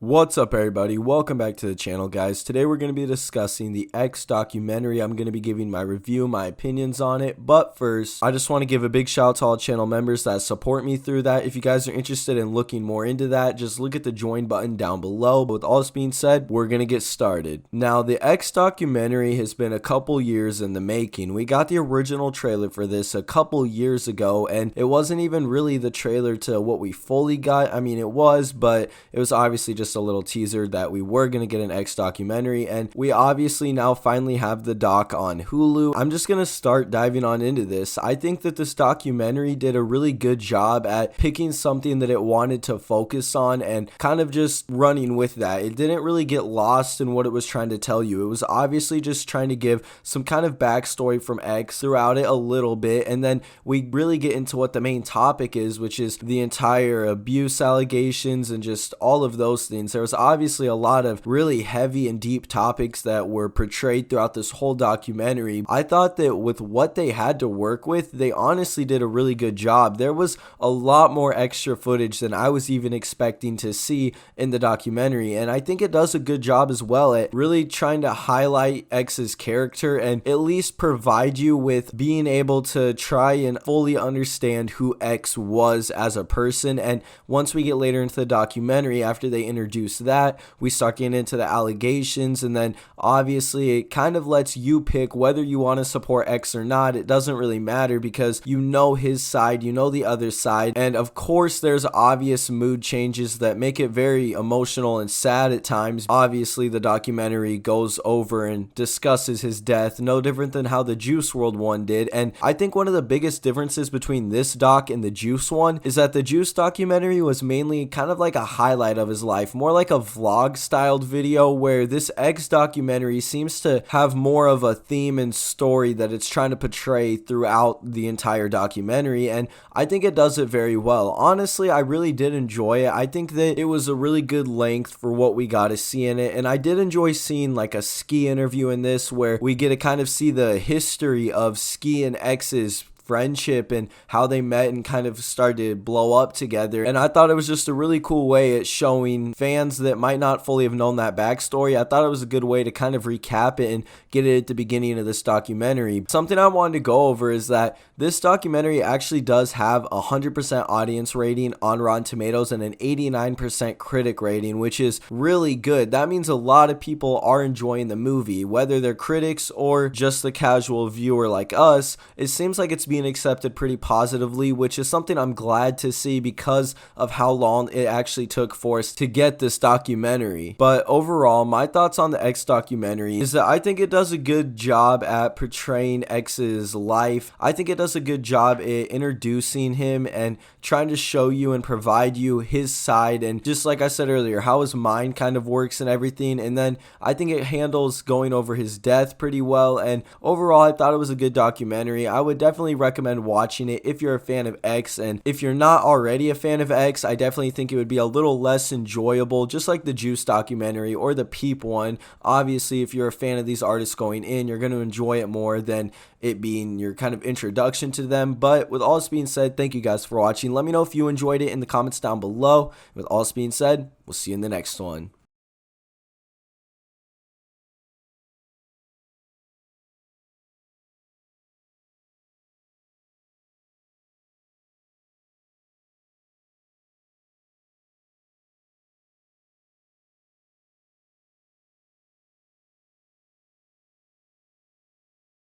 What's up, everybody? Welcome back to the channel, guys. Today we're going to be discussing the X documentary. I'm going to be giving my review, my opinions on it. But first, I just want to give a big shout out to all channel members that support me through that. If you guys are interested in looking more into that, just look at the join button down below. But with all this being said, we're going to get started. Now, the X documentary has been a couple years in the making. We got the original trailer for this a couple years ago, and it wasn't even really the trailer to what we fully got. I mean, it was, but it was obviously just a little teaser that we were going to get an X documentary, and we obviously now finally have the doc on Hulu. I'm just going to start diving on into this. I think that this documentary did a really good job at picking something that it wanted to focus on and kind of just running with that. It didn't really get lost in what it was trying to tell you. It was obviously just trying to give some kind of backstory from X throughout it a little bit, and then we really get into what the main topic is, which is the entire abuse allegations and just all of those things. There was obviously a lot of really heavy and deep topics that were portrayed throughout this whole documentary. I thought that with what they had to work with, they honestly did a really good job. There was a lot more extra footage than I was even expecting to see in the documentary, and I think it does a good job as well at really trying to highlight X's character and at least provide you with being able to try and fully understand who X was as a person. And once we get later into the documentary, after they introduce that, we start getting into the allegations, and then obviously it kind of lets you pick whether you want to support X or not. It doesn't really matter because you know his side, you know the other side, and of course there's obvious mood changes that make it very emotional and sad at times. Obviously the documentary goes over and discusses his death, no different than how the Juice WRLD one did, and I think one of the biggest differences between this doc and the Juice one is that the Juice documentary was mainly kind of like a highlight of his life, more like a vlog styled video, where this X documentary seems to have more of a theme and story that it's trying to portray throughout the entire documentary, and I think it does it very well. Honestly, I really did enjoy it. I think that it was a really good length for what we got to see in it, and I did enjoy seeing like a Ski interview in this where we get to kind of see the history of Ski and X's friendship and how they met and kind of started to blow up together. And I thought it was just a really cool way at showing fans that might not fully have known that backstory. I thought it was a good way to kind of recap it and get it at the beginning of this documentary. Something I wanted to go over is that this documentary actually does have a 100% audience rating on Rotten Tomatoes and an 89% critic rating, which is really good. That means a lot of people are enjoying the movie, whether they're critics or just the casual viewer like us. It seems like it's being accepted pretty positively, which is something I'm glad to see because of how long it actually took for us to get this documentary. But overall, my thoughts on the X documentary is that I think it does a good job at portraying X's life. I think it does a good job at introducing him and trying to show you and provide you his side, and just like I said earlier, how his mind kind of works and everything. And then I think it handles going over his death pretty well, and overall I thought it was a good documentary. I would definitely recommend watching it if you're a fan of X, and if you're not already a fan of X, I definitely think it would be a little less enjoyable, just like the Juice documentary or the Peep one. Obviously, if you're a fan of these artists going in, you're going to enjoy it more than it being your kind of introduction to them. But with all this being said, thank you guys for watching. Let me know if you enjoyed it in the comments down below. With all this being said, we'll see you in the next one.